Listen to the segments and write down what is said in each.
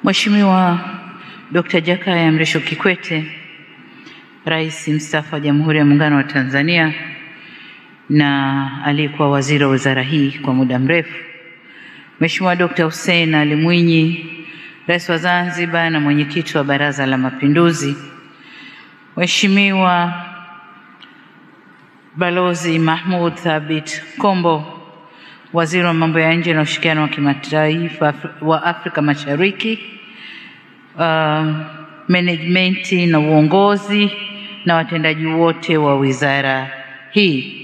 Mheshimiwa Dr. Jakaya Mrisho Kikwete, Rais mstaafu wa Jamhuri ya Muungano wa Tanzania na aliyekuwa waziri wa wizara hii kwa muda mrefu, Mheshimiwa Dr. Hussein Ali Mwinyi, Rais wa Zanzibar na mwenyekiti wa Baraza la Mapinduzi, Mheshimiwa Balozi Mahmoud Thabit Kombo, Waziri wa Mambo ya Nje na Ushirikiano wa Kimataifa wa Afrika Mashariki, management na uongozi na watendaji wote wa wizara hii.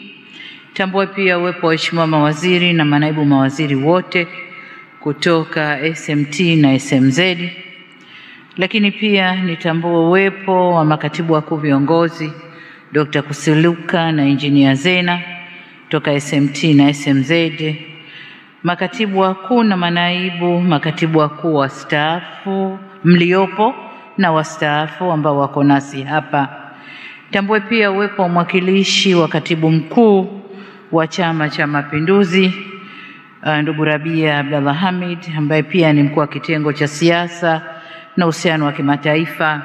Tambua pia uwepo wa waheshimiwa mawaziri na manaibu mawaziri wote kutoka SMT na SMZ. Lakini pia nitambua uwepo wa makatibu wakuu viongozi Dr. Kusiluka na Engineer Zena kutoka SMT na SMZ, makatibu wakuu na manaibu makatibu wakuu wastaafu mliopo na wastaafu ambao wako nasi hapa. Tambue pia uwepo wa mwakilishi wa katibu mkuu wa Chama cha Mapinduzi ndugu Rabia Abdallah Hamid, ambaye pia ni mkuu wa kitengo cha siasa na uhusiano wa kimataifa,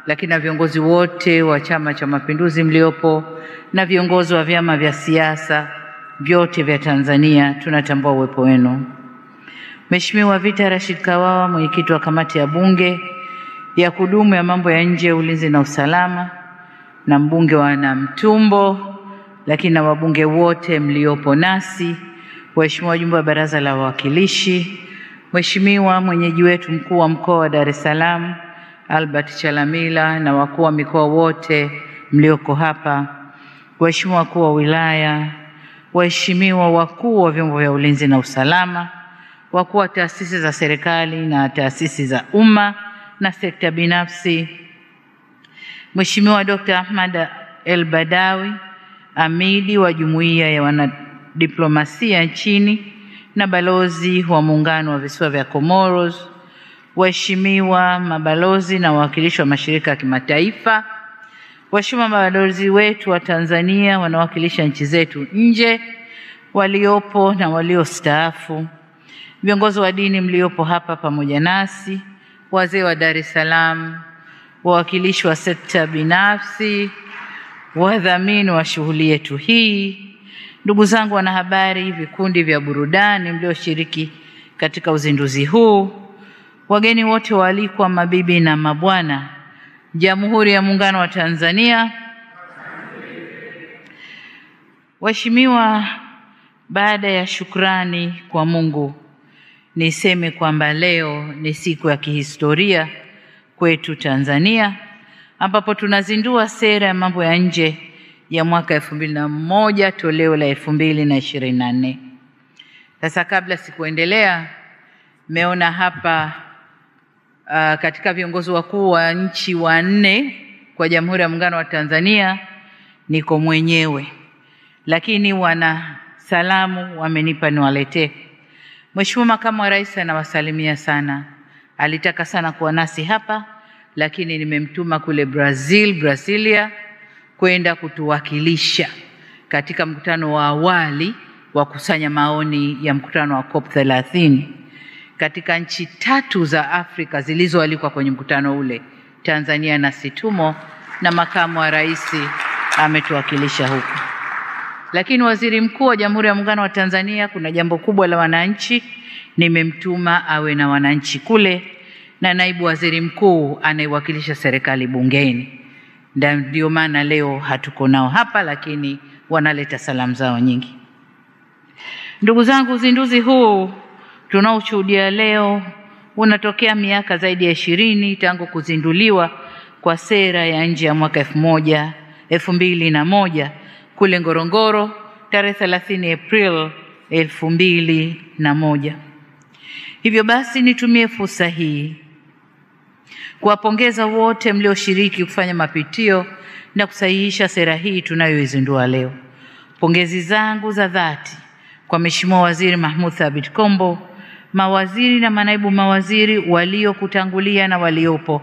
lakini na viongozi wote wa Chama cha Mapinduzi mliopo na viongozi wa vyama vya siasa vyote vya Tanzania, tunatambua uwepo wenu. Mheshimiwa Vita Rashid Kawawa, mwenyekiti wa kamati ya Bunge ya kudumu ya mambo ya nje, ulinzi na usalama, na mbunge wa Namtumbo, lakini na wabunge wote mliopo nasi, waheshimiwa wajumbe wa Baraza la Wawakilishi, Mheshimiwa mwenyeji wetu mkuu wa mkoa wa Dar es Salaam Albert Chalamila na wakuu wa mikoa wote mlioko hapa, waheshimiwa wakuu wa wilaya, waheshimiwa wakuu wa vyombo vya ulinzi na usalama, wakuu wa taasisi za serikali na taasisi za umma na sekta binafsi, Mheshimiwa Dr. Ahmad El Badawi, amidi wa Jumuiya ya Wanadiplomasia nchini na balozi wa Muungano wa Visiwa vya Comoros, waheshimiwa mabalozi na wawakilishi wa mashirika ya kimataifa, waheshimiwa mabalozi wetu wa Tanzania wanawakilisha nchi zetu nje, waliopo na waliostaafu, viongozi wa dini mliopo hapa pamoja nasi, wazee wa Dar es Salaam, wawakilishi wa sekta binafsi, wadhamini wa shughuli yetu hii, ndugu zangu wanahabari, vikundi vya burudani mlioshiriki katika uzinduzi huu, wageni wote waalikwa, mabibi na mabwana, Jamhuri ya Muungano wa Tanzania. Waheshimiwa, baada ya shukrani kwa Mungu, niseme kwamba leo ni siku ya kihistoria kwetu Tanzania, ambapo tunazindua sera ya mambo ya nje ya mwaka 2001 toleo la 2024. Sasa kabla sikuendelea, meona hapa katika viongozi wakuu wa nchi wanne kwa Jamhuri ya Muungano wa Tanzania niko mwenyewe, lakini wana salamu wamenipa niwaletee. Mheshimiwa Makamu wa Rais anawasalimia sana, alitaka sana kuwa nasi hapa, lakini nimemtuma kule Brasilia kwenda kutuwakilisha katika mkutano wa awali wa kusanya maoni ya mkutano wa COP30 katika nchi 3 za Afrika zilizoalikwa kwenye mkutano ule. Tanzania na situmo, na Makamu wa Rais ametuwakilisha huko. Lakini Waziri Mkuu wa Jamhuri ya Muungano wa Tanzania, kuna jambo kubwa la wananchi, nimemtuma awe na wananchi kule, na naibu waziri mkuu anayewakilisha serikali bungeni. Ndio maana leo hatuko nao hapa, lakini wanaleta salamu zao nyingi. Ndugu zangu, uzinduzi huu tunaoshuhudia leo unatokea miaka zaidi ya 20 tangu kuzinduliwa kwa sera ya nje ya mwaka 2001 kule Ngorongoro tarehe 30 April 2001. Hivyo basi nitumie fursa hii kuwapongeza wote mlioshiriki kufanya mapitio na kusahihisha sera hii tunayoizindua leo. Pongezi zangu za dhati kwa Mheshimiwa Waziri Mahmoud Thabit Kombo, mawaziri na manaibu mawaziri waliokutangulia na waliopo,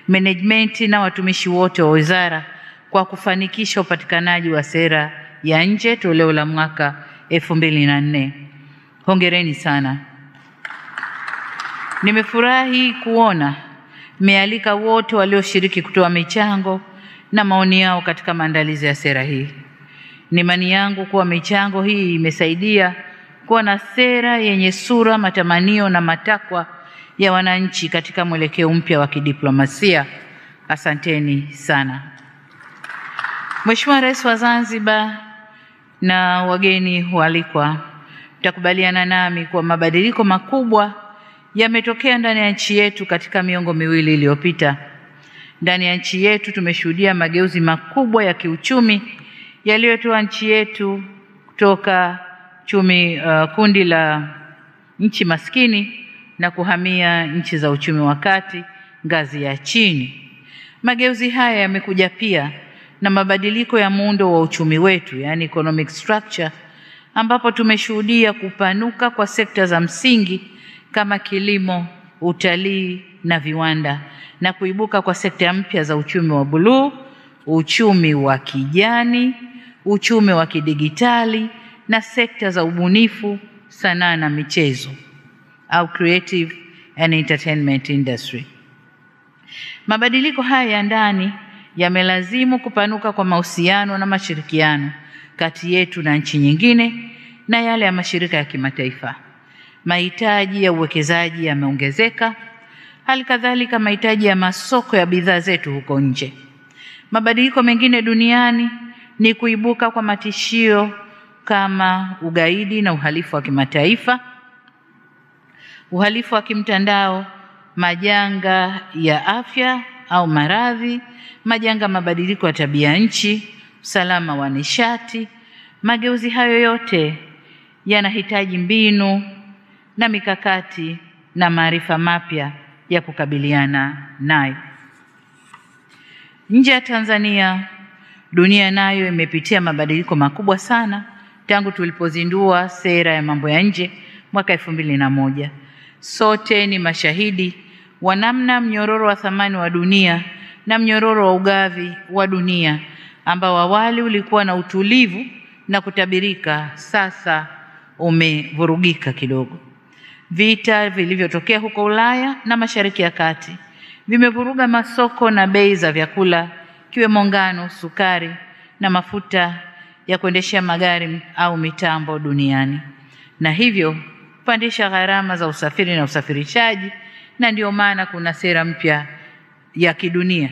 management na watumishi wote wa wizara kwa kufanikisha upatikanaji wa sera ya nje toleo la mwaka 2004. Hongereni sana. Nimefurahi kuona mmealika wote walioshiriki kutoa michango na maoni yao katika maandalizi ya sera hii. Ni imani yangu kuwa michango hii imesaidia kuwa na sera yenye sura, matamanio na matakwa ya wananchi katika mwelekeo mpya wa kidiplomasia. Asanteni sana. Mheshimiwa Rais wa Zanzibar na wageni waalikwa, mtakubaliana nami kuwa mabadiliko makubwa yametokea ndani ya nchi yetu katika miongo miwili iliyopita. Ndani ya nchi yetu tumeshuhudia mageuzi makubwa ya kiuchumi yaliyotoa nchi yetu kutoka kundi la nchi maskini na kuhamia nchi za uchumi wa kati, ngazi ya chini. Mageuzi haya yamekuja pia na mabadiliko ya muundo wa uchumi wetu, yani economic structure, ambapo tumeshuhudia kupanuka kwa sekta za msingi kama kilimo, utalii na viwanda, na kuibuka kwa sekta mpya za uchumi wa buluu, uchumi wa kijani, uchumi wa kidigitali na sekta za ubunifu, sanaa na michezo au creative and entertainment industry. Mabadiliko haya ya ndani yamelazimu kupanuka kwa mahusiano na mashirikiano kati yetu na nchi nyingine na yale ya mashirika ya kimataifa. Mahitaji ya uwekezaji yameongezeka, hali kadhalika mahitaji ya masoko ya bidhaa zetu huko nje. Mabadiliko mengine duniani ni kuibuka kwa matishio kama ugaidi na uhalifu wa kimataifa, uhalifu wa kimtandao, majanga ya afya au maradhi, majanga mabadiliko ya tabia nchi, usalama wa nishati. Mageuzi hayo yote yanahitaji mbinu na mikakati na maarifa mapya ya kukabiliana nayo. Nje ya Tanzania, dunia nayo imepitia mabadiliko makubwa sana tangu tulipozindua sera ya mambo ya nje mwaka 2001. Sote ni mashahidi wa namna mnyororo wa thamani wa dunia na mnyororo wa ugavi wa dunia ambao awali ulikuwa na utulivu na kutabirika, sasa umevurugika kidogo. Vita vilivyotokea huko Ulaya na Mashariki ya Kati vimevuruga masoko na bei za vyakula, ikiwemo ngano, sukari na mafuta ya kuendeshea magari au mitambo duniani, na hivyo kupandisha gharama za usafiri na usafirishaji. Na ndio maana kuna sera mpya ya kidunia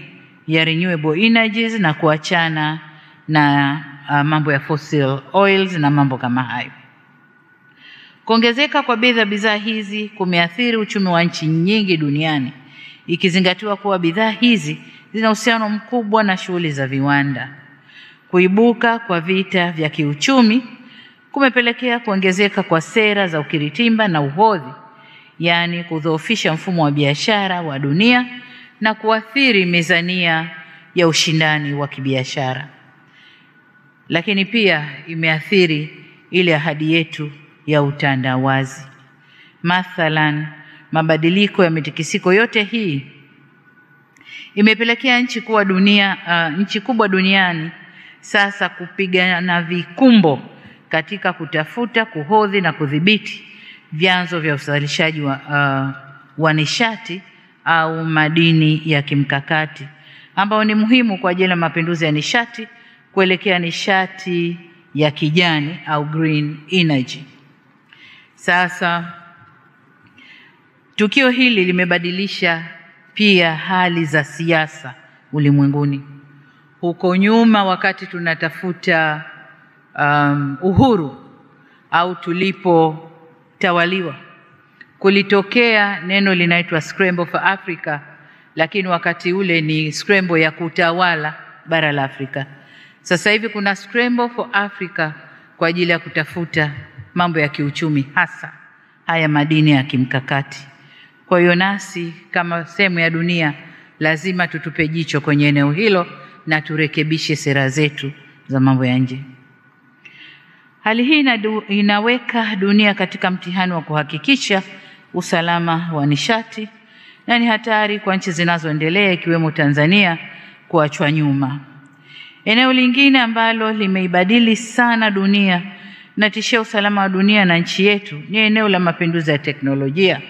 ya renewable energies na kuachana na mambo ya fossil oils na mambo kama hayo. Kuongezeka kwa bei za bidhaa hizi kumeathiri uchumi wa nchi nyingi duniani, ikizingatiwa kuwa bidhaa hizi zina uhusiano mkubwa na shughuli za viwanda. Kuibuka kwa vita vya kiuchumi kumepelekea kuongezeka kwa sera za ukiritimba na uhodhi, yani kudhoofisha mfumo wa biashara wa dunia na kuathiri mizania ya ushindani wa kibiashara. Lakini pia imeathiri ile ahadi yetu ya utandawazi. Mathalan, mabadiliko ya mitikisiko yote hii imepelekea nchi kubwa duniani sasa kupigana vikumbo katika kutafuta, kuhodhi na kudhibiti vyanzo vya uzalishaji wa nishati au madini ya kimkakati ambao ni muhimu kwa ajili ya mapinduzi ya nishati kuelekea nishati ya kijani au green energy. Sasa tukio hili limebadilisha pia hali za siasa ulimwenguni. Huko nyuma, wakati tunatafuta uhuru au tulipotawaliwa, kulitokea neno linaitwa Scramble for Africa, lakini wakati ule ni scramble ya kutawala bara la Afrika. Sasa hivi kuna Scramble for Africa kwa ajili ya kutafuta mambo ya kiuchumi, hasa haya madini ya kimkakati. Kwa hiyo nasi kama sehemu ya dunia lazima tutupe jicho kwenye eneo hilo na turekebishe sera zetu za mambo ya nje. Hali hii inaweka dunia katika mtihani wa kuhakikisha usalama wa nishati, na ni hatari kwa nchi zinazoendelea ikiwemo Tanzania kuachwa nyuma. Eneo lingine ambalo limeibadili sana dunia na tishia usalama wa dunia na nchi yetu ni eneo la mapinduzi ya teknolojia.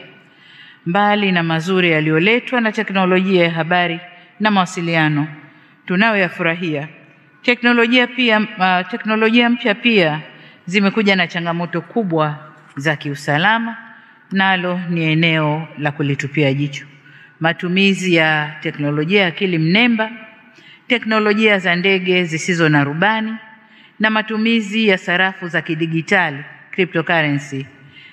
Mbali na mazuri yaliyoletwa na teknolojia ya habari na mawasiliano tunayoyafurahia, teknolojia mpya pia zimekuja na changamoto kubwa za kiusalama, nalo ni eneo la kulitupia jicho. Matumizi ya teknolojia ya akili mnemba, teknolojia za ndege zisizo na rubani na matumizi ya sarafu za kidigitali cryptocurrency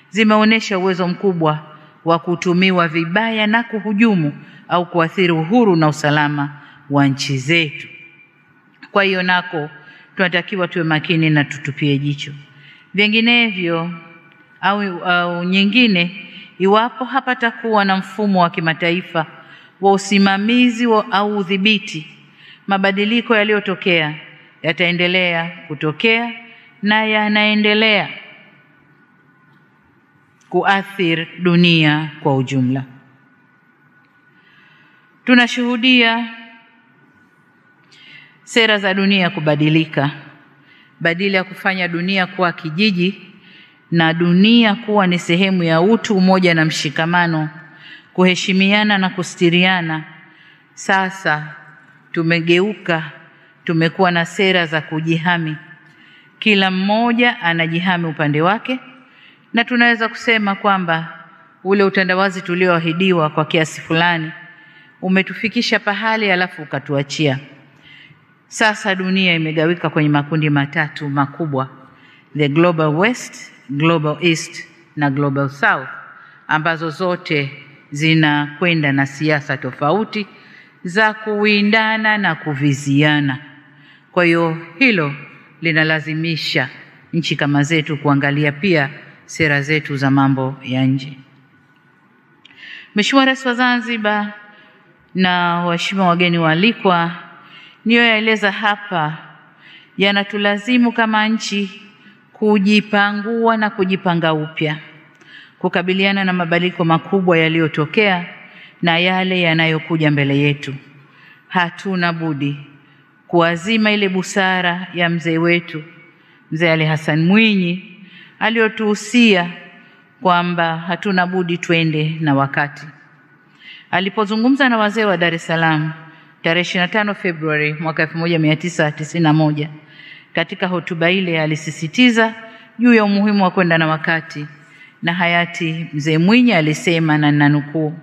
zimeonyesha uwezo mkubwa wa kutumiwa vibaya na kuhujumu au kuathiri uhuru na usalama wa nchi zetu. Kwa hiyo nako tunatakiwa tuwe makini na tutupie jicho. Vinginevyo au nyingine, iwapo hapatakuwa na mfumo wa kimataifa wa usimamizi au udhibiti, mabadiliko yaliyotokea yataendelea kutokea na yanaendelea kuathiri dunia kwa ujumla. Tunashuhudia sera za dunia kubadilika. Badala ya kufanya dunia kuwa kijiji na dunia kuwa ni sehemu ya utu, umoja na mshikamano, kuheshimiana na kustiriana, sasa tumekuwa na sera za kujihami. Kila mmoja anajihami upande wake, na tunaweza kusema kwamba ule utandawazi tulioahidiwa kwa kiasi fulani umetufikisha pahali alafu ukatuachia. Sasa dunia imegawika kwenye makundi matatu makubwa: the Global West, Global East na Global South, ambazo zote zinakwenda na siasa tofauti za kuwindana na kuviziana. Kwa hiyo hilo linalazimisha nchi kama zetu kuangalia pia sera zetu za mambo ya nje. Mheshimiwa Rais wa Zanzibar na waheshimiwa wageni waalikwa, niyoyaeleza hapa yanatulazimu kama nchi kujipangua na kujipanga upya, kukabiliana na mabadiliko makubwa yaliyotokea na yale yanayokuja mbele yetu. Hatuna budi kuazima ile busara ya mzee wetu Mzee Ali Hassan Mwinyi aliyotuhusia kwamba hatuna budi twende na wakati. Alipozungumza na wazee wa Dar es Salaam tarehe 25 Februari mwaka 1991, katika hotuba ile alisisitiza juu ya umuhimu wa kwenda na wakati, na hayati Mzee Mwinyi alisema, na ninanukuu,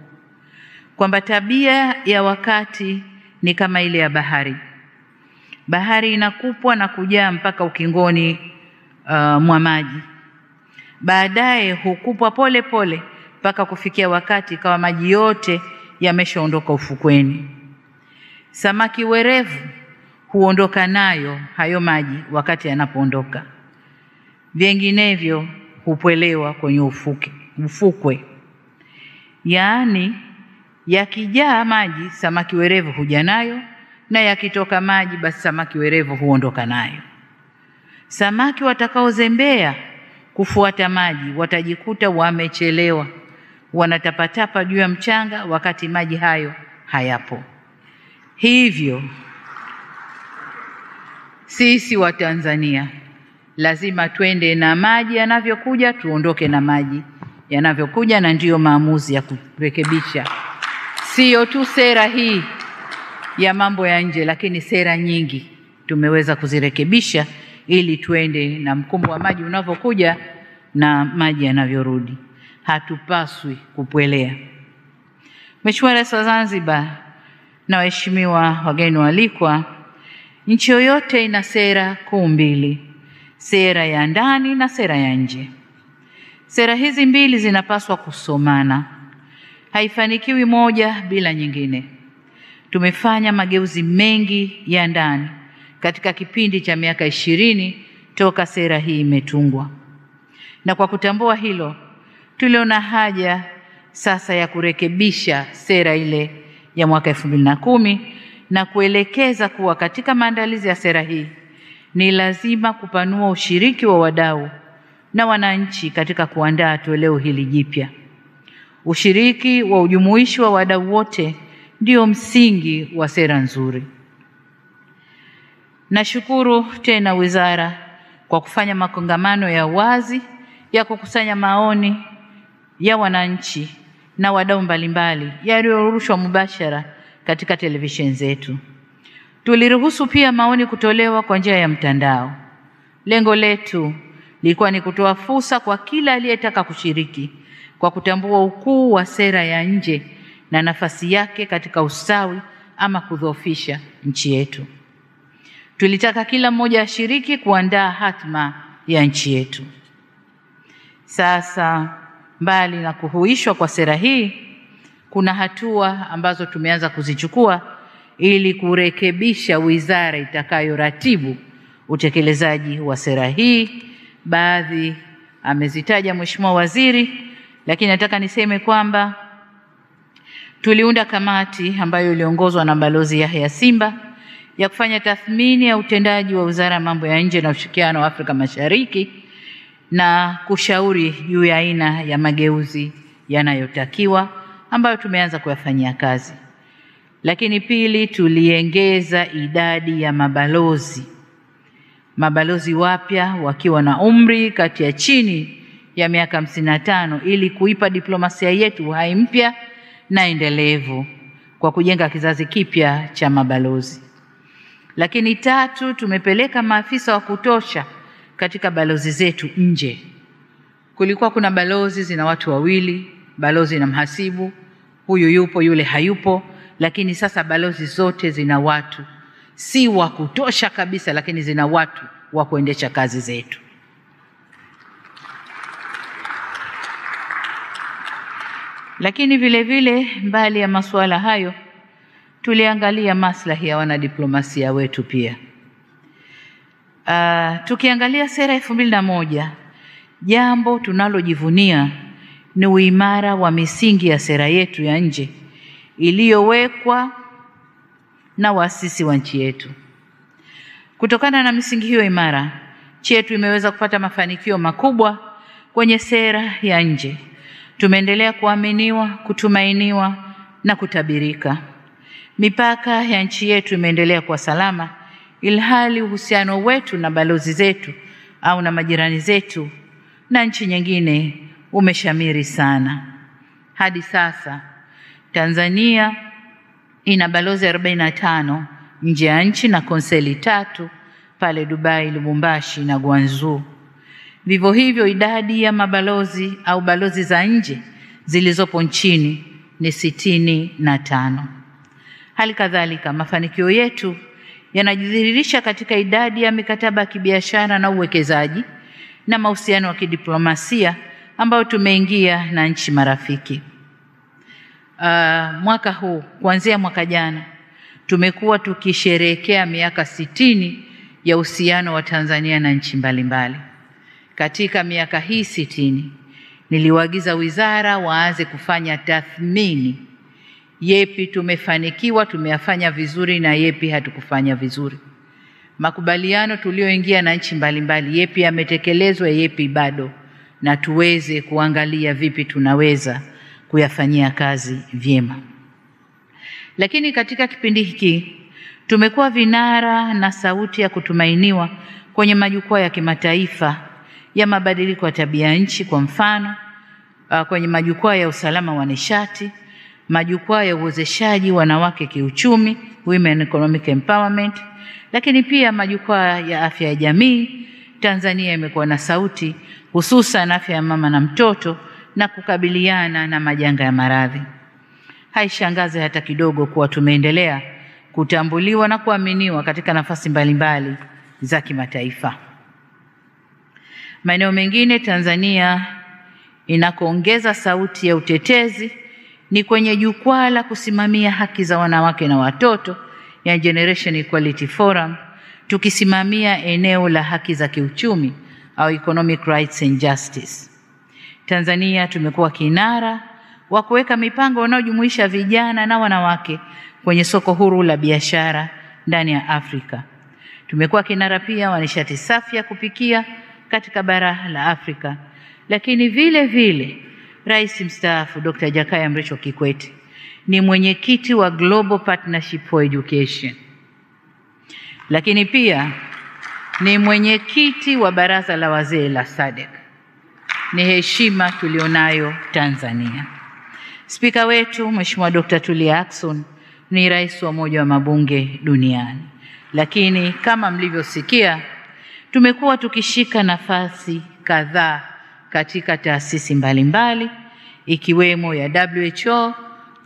kwamba tabia ya wakati ni kama ile ya bahari. Bahari inakupwa na kujaa mpaka ukingoni mwa maji. Baadaye hukupwa pole pole mpaka kufikia wakati kawa maji yote yameshaondoka ufukweni. Samaki werevu huondoka nayo hayo maji wakati yanapoondoka, vinginevyo hupwelewa kwenye ufukwe. Yaani yakijaa maji samaki werevu huja nayo, na yakitoka maji basi samaki werevu huondoka nayo. Samaki watakaozembea kufuata maji watajikuta wamechelewa, wanatapatapa juu ya mchanga wakati maji hayo hayapo. Hivyo sisi wa Tanzania lazima twende na maji yanavyokuja, tuondoke na maji yanavyokuja, na ndiyo maamuzi ya kurekebisha sio tu sera hii ya mambo ya nje, lakini sera nyingi tumeweza kuzirekebisha ili twende na mkumbo wa maji unavyokuja na maji yanavyorudi. Hatupaswi kupwelea. Mheshimiwa Rais wa Zanzibar na waheshimiwa wageni waalikwa, nchi yoyote ina sera kuu mbili: sera ya ndani na sera ya nje. Sera hizi mbili zinapaswa kusomana, haifanikiwi moja bila nyingine. Tumefanya mageuzi mengi ya ndani katika kipindi cha miaka 20 toka sera hii imetungwa, na kwa kutambua hilo tuliona haja sasa ya kurekebisha sera ile ya mwaka 2010 na kuelekeza kuwa katika maandalizi ya sera hii ni lazima kupanua ushiriki wa wadau na wananchi katika kuandaa toleo hili jipya. Ushiriki wa ujumuishi wa wadau wote ndio msingi wa sera nzuri. Nashukuru tena wizara kwa kufanya makongamano ya wazi ya kukusanya maoni ya wananchi na wadau mbalimbali yaliyorushwa mubashara katika televisheni zetu. Tuliruhusu pia maoni kutolewa kwa njia ya mtandao. Lengo letu lilikuwa ni kutoa fursa kwa kila aliyetaka kushiriki kwa kutambua ukuu wa sera ya nje na nafasi yake katika ustawi ama kudhoofisha nchi yetu. Tulitaka kila mmoja ashiriki kuandaa hatma ya nchi yetu. Sasa, mbali na kuhuishwa kwa sera hii, kuna hatua ambazo tumeanza kuzichukua ili kurekebisha wizara itakayoratibu utekelezaji wa sera hii. Baadhi amezitaja Mheshimiwa Waziri, lakini nataka niseme kwamba tuliunda kamati ambayo iliongozwa na Balozi Yahya Simba ya kufanya tathmini ya utendaji wa Wizara ya Mambo ya Nje na Ushirikiano wa Afrika Mashariki na kushauri juu ya aina ya mageuzi yanayotakiwa ambayo tumeanza kuyafanyia kazi. Lakini pili, tuliongeza idadi ya mabalozi wapya wakiwa na umri kati ya chini ya miaka 55 ili kuipa diplomasia yetu uhai mpya na endelevu kwa kujenga kizazi kipya cha mabalozi. Lakini tatu, tumepeleka maafisa wa kutosha katika balozi zetu nje. Kulikuwa kuna balozi zina watu wawili, balozi na mhasibu, huyu yupo yule hayupo, lakini sasa balozi zote zina watu, si wa kutosha kabisa, lakini zina watu wa kuendesha kazi zetu. Lakini vile vile, mbali ya masuala hayo, tuliangalia maslahi ya wanadiplomasia wetu pia. Tukiangalia sera 2001, jambo tunalojivunia ni uimara wa misingi ya sera yetu ya nje iliyowekwa na waasisi wa nchi yetu. Kutokana na misingi hiyo imara, nchi yetu imeweza kupata mafanikio makubwa kwenye sera ya nje. Tumeendelea kuaminiwa, kutumainiwa na kutabirika. Mipaka ya nchi yetu imeendelea kuwa salama, ilhali uhusiano wetu na balozi zetu au na majirani zetu na nchi nyingine umeshamiri sana. Hadi sasa Tanzania ina balozi 45 nje ya nchi na konseli 3 pale Dubai, Lubumbashi na Guangzhou. Vivyo hivyo, idadi ya mabalozi au balozi za nje zilizopo nchini ni 65. Hali kadhalika, mafanikio yetu yanajidhihirisha katika idadi ya mikataba ya kibiashara na uwekezaji na mahusiano ya kidiplomasia ambayo tumeingia na nchi marafiki. Mwaka huu, kuanzia mwaka jana, tumekuwa tukisherehekea miaka 60 ya uhusiano wa Tanzania na nchi mbalimbali. Katika miaka hii 60, niliwaagiza wizara waanze kufanya tathmini. Yepi tumefanikiwa, tumeyafanya vizuri, na yepi hatukufanya vizuri. Makubaliano tulioingia na nchi mbalimbali, yepi yametekelezwa, yepi bado, na tuweze kuangalia vipi tunaweza kuyafanyia kazi vyema. Lakini katika kipindi hiki tumekuwa vinara na sauti ya kutumainiwa kwenye majukwaa ya kimataifa ya mabadiliko ya tabia nchi, kwa mfano kwenye majukwaa ya usalama wa nishati, majukwaa ya uwezeshaji wanawake kiuchumi, Women Economic Empowerment, lakini pia majukwaa ya afya ya jamii. Tanzania imekuwa na sauti hususan afya ya mama na mtoto na kukabiliana na majanga ya maradhi. Haishangazi hata kidogo kuwa tumeendelea kutambuliwa na kuaminiwa katika nafasi mbalimbali za kimataifa. Maeneo mengine Tanzania inakoongeza sauti ya utetezi ni kwenye jukwaa la kusimamia haki za wanawake na watoto ya Generation Equality Forum, tukisimamia eneo la haki za kiuchumi au Economic Rights and Justice. Tanzania tumekuwa kinara wa kuweka mipango inayojumuisha vijana na wanawake kwenye soko huru la biashara ndani ya Afrika. Tumekuwa kinara pia wa nishati safi ya kupikia katika bara la Afrika. Lakini vile vile Rais mstaafu Dr. Jakaya Mrisho Kikwete ni mwenyekiti wa Global Partnership for Education. Lakini pia ni mwenyekiti wa baraza la wazee la SADC. Ni heshima tulionayo Tanzania. Spika wetu Mheshimiwa Dr. Tulia Ackson ni rais wa Umoja wa Mabunge Duniani. Lakini kama mlivyosikia, tumekuwa tukishika nafasi kadhaa katika taasisi mbalimbali ikiwemo ya WHO,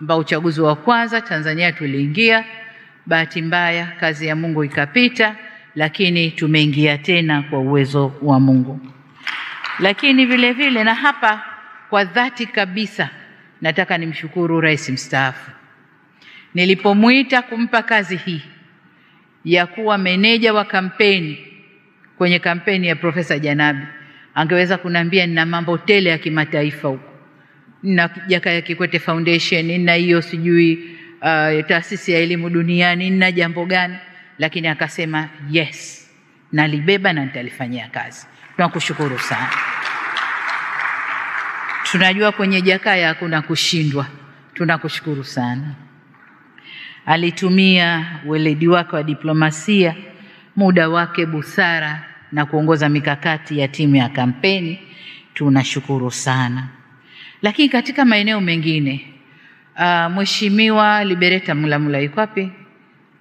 ambao uchaguzi wa kwanza Tanzania tuliingia, bahati mbaya kazi ya Mungu ikapita, lakini tumeingia tena kwa uwezo wa Mungu. Lakini vile vile, na hapa kwa dhati kabisa nataka nimshukuru Rais mstaafu. Nilipomuita kumpa kazi hii ya kuwa meneja wa kampeni kwenye kampeni ya Profesa Janabi, angeweza kuniambia nina mambo tele ya kimataifa huko, nina Jakaya Kikwete Foundation, nina hiyo sijui taasisi ya elimu duniani, nina jambo gani, lakini akasema yes, nalibeba na nitalifanyia kazi. Tunakushukuru sana. Tunajua kwenye Jakaya hakuna kushindwa. Tunakushukuru sana. Alitumia weledi wake wa diplomasia, muda wake, busara na kuongoza mikakati ya timu ya kampeni. Tunashukuru sana. Lakini katika maeneo mengine, Mheshimiwa Liberata Mulamula yuko wapi?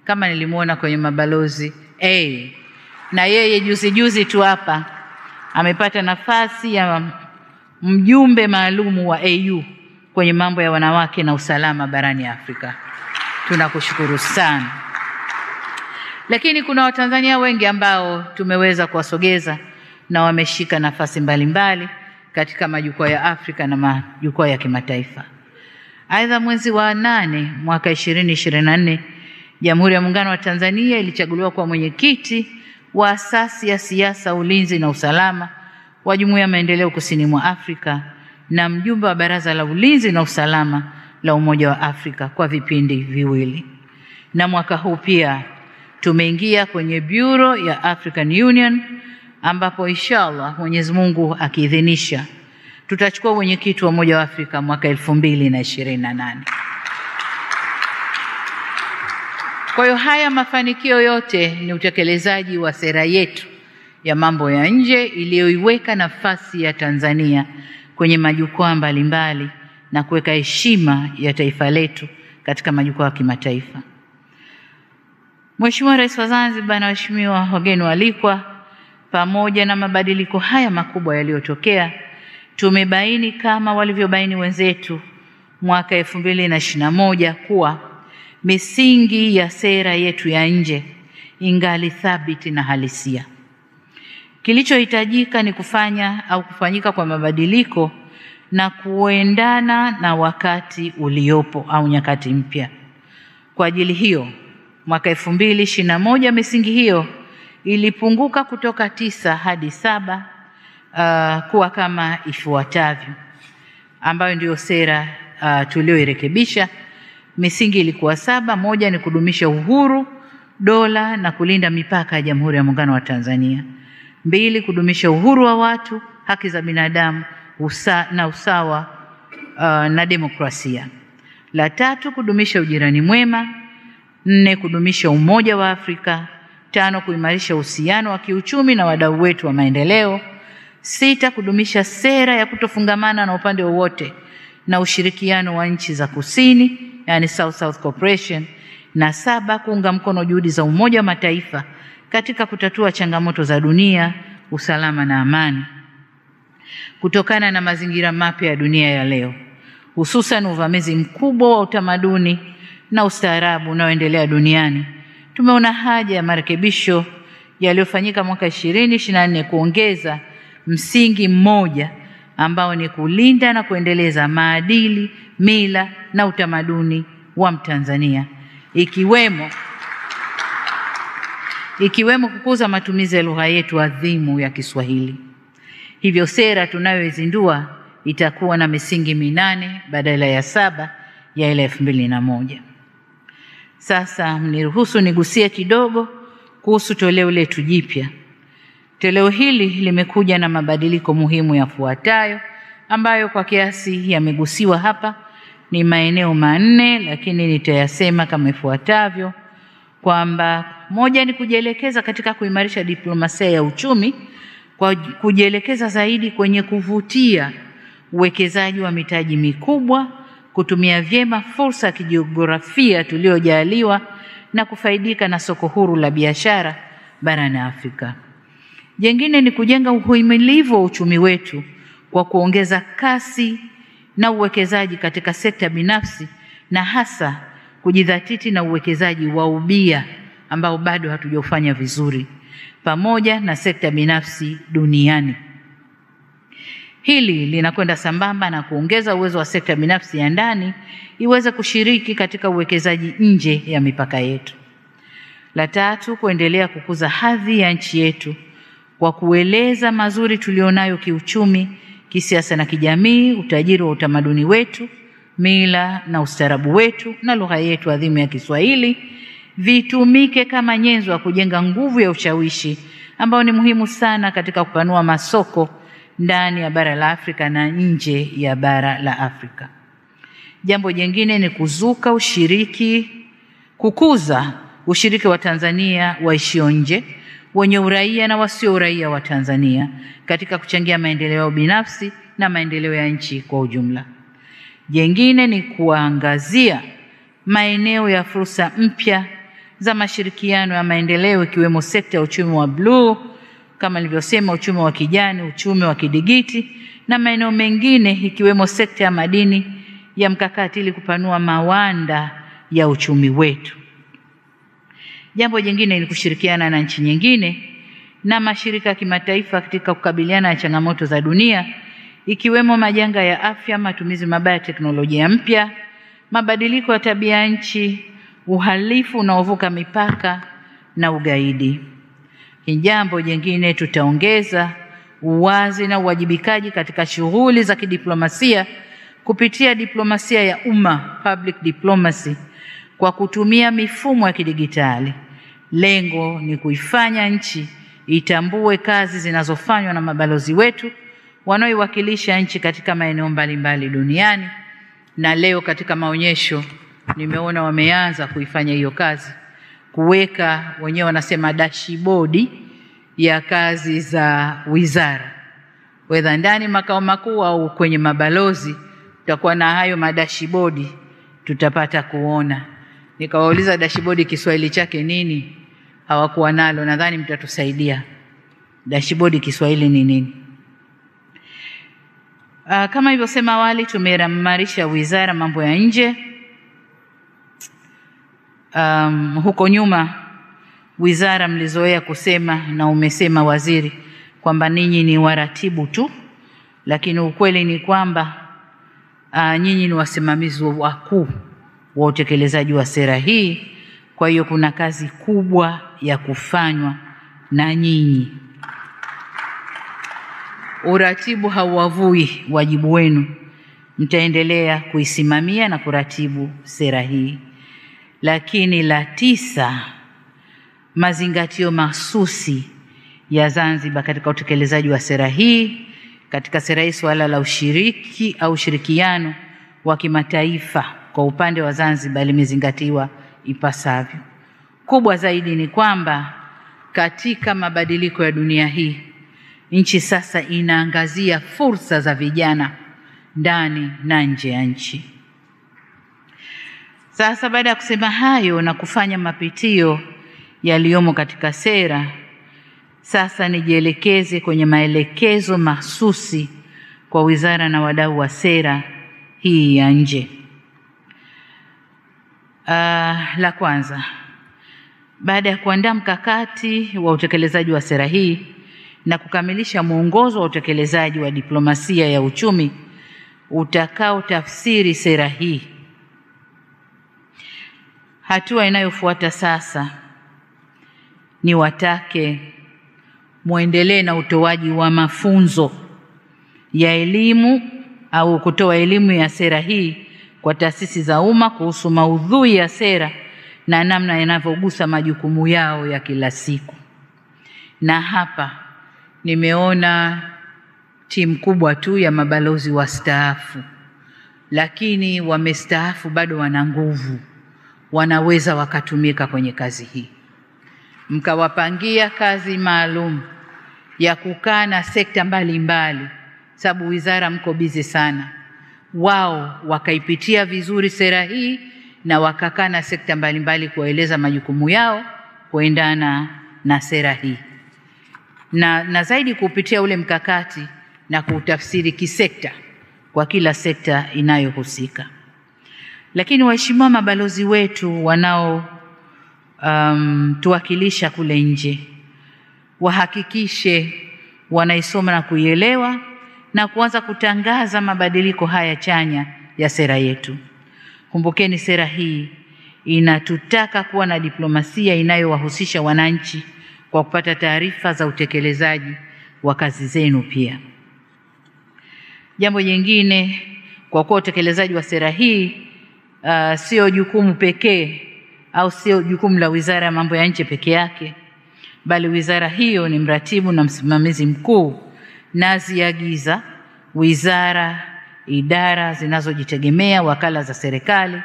Kama nilimuona kwenye mabalozi. Na yeye juzi tu hapa amepata nafasi ya mjumbe maalumu wa AU kwenye mambo ya wanawake na usalama barani Afrika. Tunakushukuru sana. Lakini kuna Watanzania wengi ambao tumeweza kuwasogeza na wameshika nafasi mbalimbali katika majukwaa ya Afrika na majukwaa ya kimataifa. Aidha, mwezi wa 8 mwaka 2024, Jamhuri ya Muungano wa Tanzania ilichaguliwa kwa mwenyekiti wa asasi ya siasa, ulinzi na usalama wa Jumuiya ya Maendeleo Kusini mwa Afrika na mjumbe wa Baraza la Ulinzi na Usalama la Umoja wa Afrika kwa vipindi viwili. Na mwaka huu pia tumeingia kwenye Bureau ya African Union, ambapo inshallah Mwenyezi Mungu akiidhinisha tutachukua mwenyekiti wa Umoja wa Afrika mwaka 2028. Kwa hiyo haya mafanikio yote ni utekelezaji wa sera yetu ya mambo ya nje iliyoiweka nafasi ya Tanzania kwenye majukwaa mbalimbali na kuweka heshima ya taifa letu katika majukwaa ya kimataifa. Mheshimiwa Rais wa Zanzibar na waheshimiwa wageni waalikwa, pamoja na mabadiliko haya makubwa yaliyotokea, tumebaini kama walivyobaini wenzetu mwaka 2021 kuwa misingi ya sera yetu ya nje ingali thabiti na halisia. Kilichohitajika ni kufanyika kwa mabadiliko na kuendana na wakati uliopo au nyakati mpya. Kwa ajili hiyo, mwaka 2021 misingi hiyo ilipunguka kutoka 9 hadi 7 kuwa kama ifuatavyo, ambayo ndio sera tulioirekebisha. Misingi ilikuwa 7. Moja ni kudumisha uhuru, dola na kulinda mipaka ya Jamhuri ya Muungano wa Tanzania. 2, kudumisha uhuru wa watu, haki za binadamu na usawa na demokrasia. La 3, kudumisha ujirani mwema. 4, kudumisha umoja wa Afrika. 5, kuimarisha uhusiano wa kiuchumi na wadau wetu wa maendeleo. 6, kudumisha sera ya kutofungamana na upande wowote na ushirikiano wa nchi za kusini, yani South-South Cooperation. Na 7, kuunga mkono juhudi za Umoja wa Mataifa katika kutatua changamoto za dunia, usalama na amani. Kutokana na mazingira mapya ya dunia ya leo, hususan uvamizi mkubwa wa utamaduni na ustaarabu unaoendelea duniani, tumeona haja ya marekebisho yaliyofanyika mwaka 2024 kuongeza msingi mmoja ambao ni kulinda na kuendeleza maadili, mila na utamaduni wa Mtanzania, ikiwemo kukuza matumizi ya lugha yetu adhimu ya Kiswahili. Hivyo sera tunayoizindua itakuwa na misingi 8 badala ya 7 ya ile 2001. Sasa mniruhusu nigusie kidogo kuhusu toleo letu jipya. Toleo hili limekuja na mabadiliko muhimu yafuatayo ambayo kwa kiasi yamegusiwa hapa. Ni maeneo 4, lakini nitayasema kama ifuatavyo, kwamba 1 ni kujielekeza katika kuimarisha diplomasia ya uchumi kwa kujielekeza zaidi kwenye kuvutia uwekezaji wa mitaji mikubwa kutumia vyema fursa ya kijiografia tuliojaliwa na kufaidika na soko huru la biashara barani Afrika. Jengine ni kujenga uhimilivu wa uchumi wetu kwa kuongeza kasi na uwekezaji katika sekta binafsi, na hasa kujidhatiti na uwekezaji wa ubia ambao bado hatujaufanya vizuri, pamoja na sekta binafsi duniani. Hili linakwenda sambamba na kuongeza uwezo wa sekta binafsi ya ndani iweze kushiriki katika uwekezaji nje ya mipaka yetu. La tatu, kuendelea kukuza hadhi ya nchi yetu kwa kueleza mazuri tulionayo kiuchumi, kisiasa na kijamii, utajiri wa utamaduni wetu, mila na ustaarabu wetu na lugha yetu adhimu ya Kiswahili vitumike kama nyenzo ya kujenga nguvu ya ushawishi ambao ni muhimu sana katika kupanua masoko ndani ya bara la Afrika na nje ya bara la Afrika. Jambo jingine ni kukuza ushiriki wa Tanzania waishio nje, wenye uraia na wasio uraia wa Tanzania katika kuchangia maendeleo binafsi na maendeleo ya nchi kwa ujumla. Jingine ni kuangazia maeneo ya fursa mpya za mashirikiano ya maendeleo, ikiwemo sekta ya uchumi wa bluu, kama nilivyosema, uchumi wa kijani, uchumi wa kidigiti na maeneo mengine ikiwemo sekta ya madini ya mkakati, ili kupanua mawanda ya uchumi wetu. Jambo jingine ni kushirikiana na nchi nyingine na mashirika ya kimataifa katika kukabiliana na changamoto za dunia, ikiwemo majanga ya afya, matumizi mabaya ya teknolojia mpya, mabadiliko ya tabia nchi, uhalifu unaovuka mipaka na ugaidi. Jambo jingine, tutaongeza uwazi na uwajibikaji katika shughuli za kidiplomasia kupitia diplomasia ya umma, public diplomacy, kwa kutumia mifumo ya kidigitali. Lengo ni kuifanya nchi itambue kazi zinazofanywa na mabalozi wetu wanaoiwakilisha nchi katika maeneo mbalimbali duniani, na leo katika maonyesho nimeona wameanza kuifanya hiyo kazi, kuweka, wenyewe wanasema, dashboard ya kazi za wizara, whether ndani makao makuu au kwenye mabalozi. Tutakuwa na hayo madashboard, tutapata kuona. Nikawauliza dashboard Kiswahili chake nini, hawakuwa nalo. Nadhani mtatusaidia. Dashboard Kiswahili ni nini? Kama nilivyosema awali, tumeimarisha wizara mambo ya nje. Huko nyuma wizara mlizoea kusema, na umesema waziri, kwamba ninyi ni waratibu tu, lakini ukweli ni kwamba nyinyi ni wasimamizi wakuu wa utekelezaji wa sera hii. Kwa hiyo kuna kazi kubwa ya kufanywa na nyinyi. Uratibu hauwavui wajibu wenu, mtaendelea kuisimamia na kuratibu sera hii. Lakini la 9, mazingatio mahsusi ya Zanzibar katika utekelezaji wa sera hii. Katika sera hii suala la ushiriki au ushirikiano wa kimataifa kwa upande wa Zanzibar limezingatiwa ipasavyo. Kubwa zaidi ni kwamba katika mabadiliko ya dunia hii, nchi sasa inaangazia fursa za vijana ndani na nje ya nchi. Sasa baada ya kusema hayo na kufanya mapitio yaliyomo katika sera, sasa nijielekeze kwenye maelekezo mahsusi kwa wizara na wadau wa sera hii ya nje. La kwanza, baada ya kuandaa mkakati wa utekelezaji wa sera hii na kukamilisha mwongozo wa utekelezaji wa diplomasia ya uchumi utakao tafsiri sera hii, hatua inayofuata sasa ni watake muendelee na utoaji wa mafunzo ya elimu au kutoa elimu ya sera hii kwa taasisi za umma kuhusu maudhui ya sera na namna yanavyogusa majukumu yao ya kila siku. Na hapa nimeona timu kubwa tu ya mabalozi wastaafu, lakini wamestaafu bado wana nguvu, wanaweza wakatumika kwenye kazi hii. Mkawapangia kazi maalum ya kukaa na sekta mbalimbali, sababu wizara mko busy sana. wao wakaipitia vizuri sera hii na wakakaa na sekta mbalimbali kueleza majukumu yao kuendana na sera hii, na zaidi kupitia ule mkakati na kutafsiri kisekta kwa kila sekta inayohusika. Lakini waheshimiwa mabalozi wetu wanao tuwakilisha kule nje, wahakikishe wanaisoma na kuielewa na kuanza kutangaza mabadiliko haya chanya ya sera yetu. Kumbukeni, sera hii inatutaka kuwa na diplomasia inayowahusisha wananchi kwa kupata taarifa za utekelezaji wa kazi zenu pia. Jambo jingine, kwa kuwa utekelezaji wa sera hii sio jukumu pekee au sio jukumu la Wizara ya Mambo ya Nje peke yake, bali wizara hiyo ni mratibu na msimamizi mkuu, naziagiza wizara, idara zinazojitegemea, wakala za serikali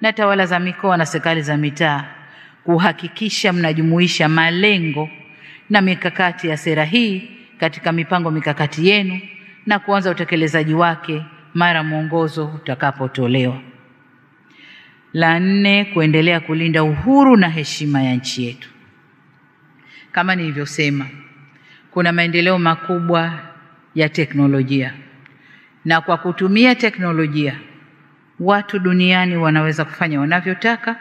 na tawala za mikoa na serikali za mitaa kuhakikisha mnajumuisha malengo na mikakati ya sera hii katika mipango mikakati yenu na kuanza utekelezaji wake mara mwongozo utakapotolewa. La 4, kuendelea kulinda uhuru na heshima ya nchi yetu. Kama nilivyosema, kuna maendeleo makubwa ya teknolojia, na kwa kutumia teknolojia watu duniani wanaweza kufanya wanavyotaka,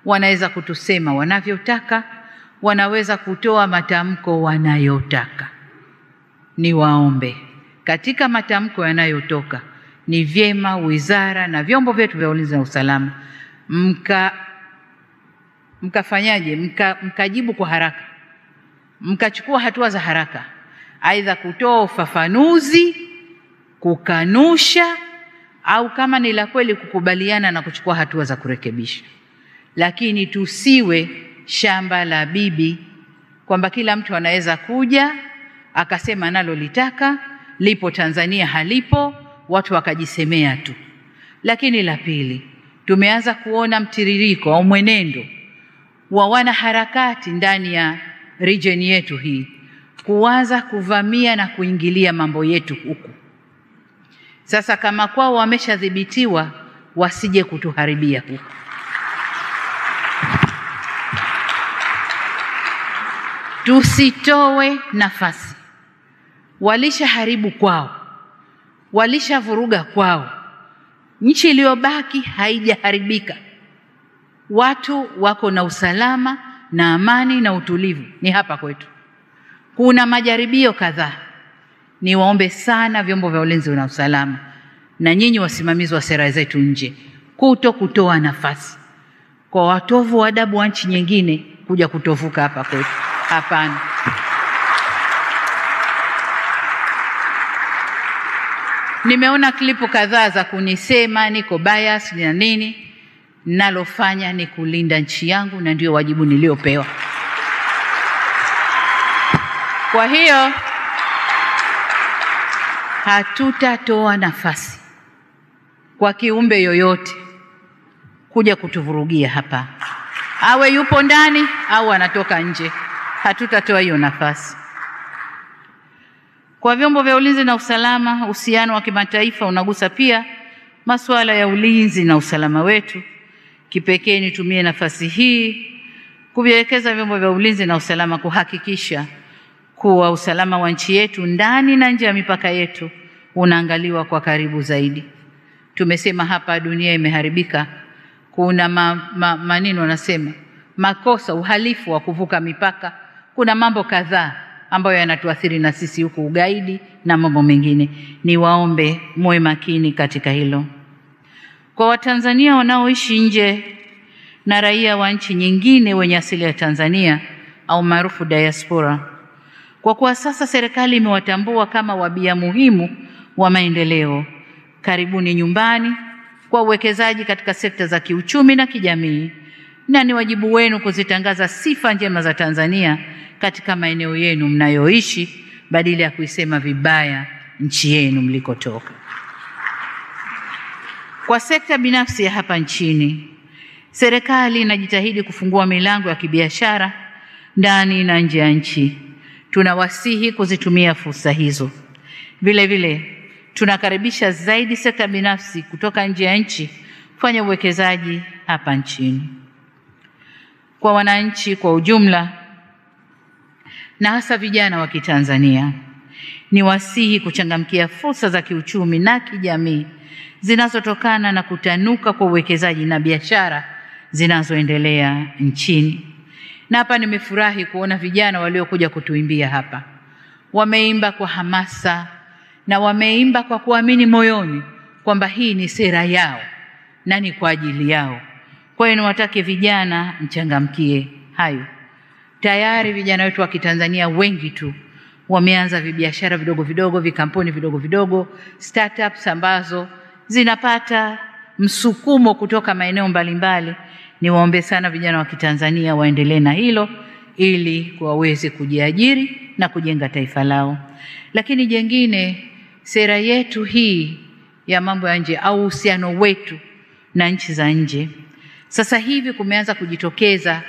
wanaweza kutusema wanavyotaka, wanaweza kutoa matamko wanayotaka. Niwaombe, katika matamko yanayotoka ni vyema wizara na vyombo vyetu vya ulinzi na usalama mkajibu kwa haraka, mkachukua hatua za haraka, aidha kutoa ufafanuzi, kukanusha, au kama ni la kweli kukubaliana na kuchukua hatua za kurekebisha. Lakini tusiwe shamba la bibi kwamba kila mtu anaweza kuja akasema analolitaka, lipo Tanzania halipo, watu wakajisemea tu. Lakini la pili, tumeanza kuona mtiririko au mwenendo wa wanaharakati ndani ya region yetu hii kuanza kuvamia na kuingilia mambo yetu huku. Sasa kama kwao wameshadhibitiwa, wasije kutuharibia huku. Tusitoe nafasi. Walishaharibu kwao, walishavuruga kwao. Nchi iliyobaki haijaharibika. Watu wako na usalama na amani na utulivu ni hapa kwetu. Kuna majaribio kadhaa. Niwaombe sana vyombo vya ulinzi na usalama na nyinyi wasimamizi wa sera zetu nje kutoa nafasi kwa watovu wa adabu wa nchi nyingine kuja kutovuka hapa kwetu. Hapana. Nimeona klipu kadhaa za kunisema niko bias na nini. Nalofanya ni kulinda nchi yangu na ndio wajibu niliopewa. Kwa hiyo hatutatoa nafasi kwa kiumbe yoyote kuja kutuvurugia hapa, awe yupo ndani au anatoka nje. Hatutatoa hiyo nafasi. Kwa vyombo vya ulinzi na usalama, uhusiano wa kimataifa unagusa pia masuala ya ulinzi na usalama wetu. Kipekee nitumie nafasi hii kuvielekeza vyombo vya ulinzi na usalama kuhakikisha kuwa usalama wa nchi yetu ndani na nje ya mipaka yetu unaangaliwa kwa karibu zaidi. Tumesema hapa dunia imeharibika. Kuna maneno wanasema makosa, uhalifu wa kuvuka mipaka. Kuna mambo kadhaa ambayo yanatuathiri na sisi huku, ugaidi na mambo mengine. Niwaombe muwe makini katika hilo. Kwa Watanzania wanaoishi nje na raia wa nchi nyingine wenye asili ya Tanzania au maarufu diaspora, kwa kuwa sasa serikali imewatambua kama wabia muhimu wa maendeleo, karibuni nyumbani kwa uwekezaji katika sekta za kiuchumi na kijamii, na ni wajibu wenu kuzitangaza sifa njema za Tanzania katika maeneo yenu mnayoishi badala ya kuisema vibaya nchi yenu mlikotoka. Kwa sekta binafsi ya hapa nchini, serikali inajitahidi kufungua milango ya kibiashara ndani na nje ya nchi. Tunawasihi kuzitumia fursa hizo. Vile vile tunakaribisha zaidi sekta binafsi kutoka nje ya nchi kufanya uwekezaji hapa nchini. Kwa wananchi kwa ujumla na hasa vijana wa Kitanzania, ni wasihi kuchangamkia fursa za kiuchumi na kijamii zinazotokana na kutanuka kwa uwekezaji na biashara zinazoendelea nchini. Na hapa nimefurahi kuona vijana waliokuja kutuimbia hapa. Wameimba kwa hamasa na wameimba kwa kuamini moyoni kwamba hii ni sera yao na ni kwa ajili yao. Kwa hiyo niwatake vijana mchangamkie hayo. Tayari vijana wetu wa Kitanzania wengi tu wameanza vibiashara vidogo vidogo, vikampuni vidogo vidogo, startups ambazo zinapata msukumo kutoka maeneo mbalimbali. Niwaombe sana vijana wa Kitanzania waendelee na hilo ili waweze kujiajiri na kujenga taifa lao. Lakini jengine, sera yetu hii ya mambo ya nje au uhusiano wetu na nchi za nje, sasa hivi kumeanza kujitokeza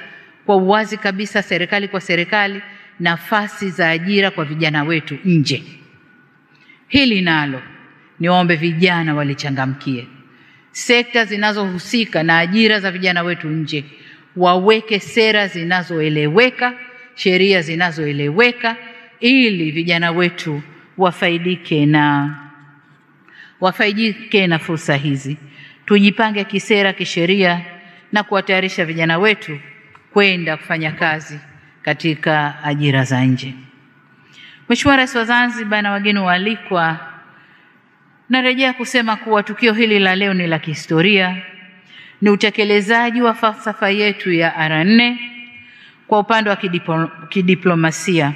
kwa uwazi kabisa, serikali kwa serikali, nafasi za ajira kwa vijana wetu nje. Hili nalo niwaombe vijana walichangamkie. Sekta zinazohusika na ajira za vijana wetu nje waweke sera zinazoeleweka, sheria zinazoeleweka, ili vijana wetu wafaidike na fursa hizi. Tujipange kisera, kisheria na kuwatayarisha vijana wetu kwenda kufanya kazi katika ajira za nje. Mheshimiwa Rais wa Zanzibar na wageni waalikwa, narejea kusema kuwa tukio hili la leo ni la kihistoria. Ni utekelezaji wa falsafa yetu ya R4. Kwa upande wa kidiplomasia,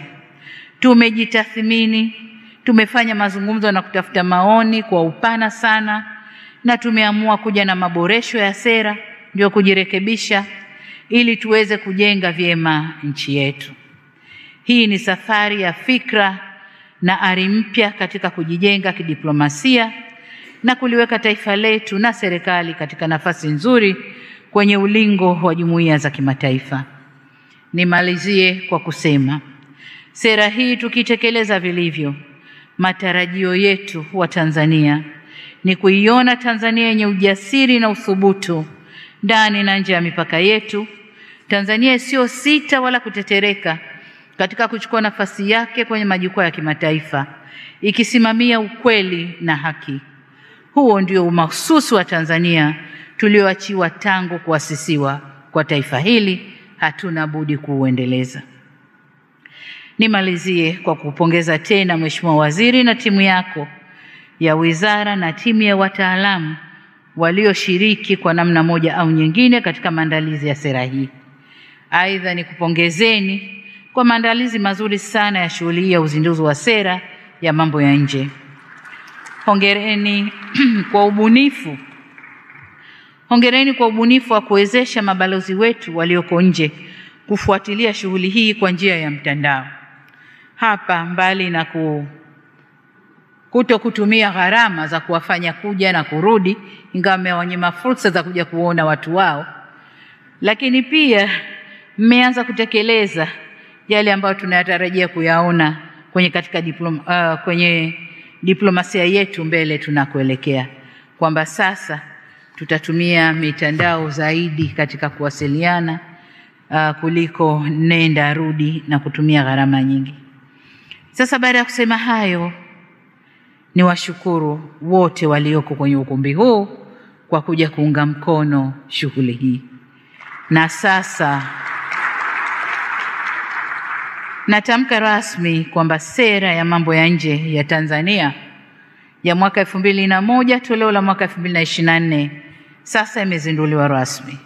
tumejitathmini, tumefanya mazungumzo na kutafuta maoni kwa upana sana, na tumeamua kuja na maboresho ya sera, ndio kujirekebisha ili tuweze kujenga vyema nchi yetu. Hii ni safari ya fikra na ari mpya katika kujijenga kidiplomasia na kuliweka taifa letu na serikali katika nafasi nzuri kwenye ulingo wa jumuiya za kimataifa. Nimalizie kwa kusema, sera hii tukitekeleza vilivyo, matarajio yetu wa Tanzania ni kuiona Tanzania yenye ujasiri na uthubutu ndani na nje ya mipaka yetu. Tanzania sio sita wala kutetereka katika kuchukua nafasi yake kwenye majukwaa ya kimataifa, ikisimamia ukweli na haki. Huo ndio umahususi wa Tanzania tulioachiwa tangu kuasisiwa kwa taifa hili, hatuna budi kuuendeleza. Nimalizie kwa kupongeza tena Mheshimiwa Waziri na timu yako ya wizara na timu ya wataalamu walioshiriki kwa namna moja au nyingine katika maandalizi ya sera hii. Aidha, nikupongezeni kwa maandalizi mazuri sana ya shughuli ya uzinduzi wa sera ya mambo ya nje. Hongereni kwa ubunifu. Hongereni kwa ubunifu wa kuwezesha mabalozi wetu walioko nje kufuatilia shughuli hii kwa njia ya mtandao. Hapa mbali na kutokutumia gharama za kuwafanya kuja na kurudi, ingawa mmewanyima fursa za kuja kuona watu wao, lakini pia mmeanza kutekeleza yale ambayo tunayatarajia kuyaona kwenye diplomasia yetu mbele tunakoelekea, kwamba sasa tutatumia mitandao zaidi katika kuwasiliana kuliko nenda rudi na kutumia gharama nyingi. Sasa baada ya kusema hayo, ni washukuru wote walioko kwenye ukumbi huu kwa kuja kuunga mkono shughuli hii. Na sasa natamka rasmi kwamba sera ya mambo ya nje ya Tanzania ya mwaka 2001 toleo la mwaka 2024 sasa imezinduliwa rasmi.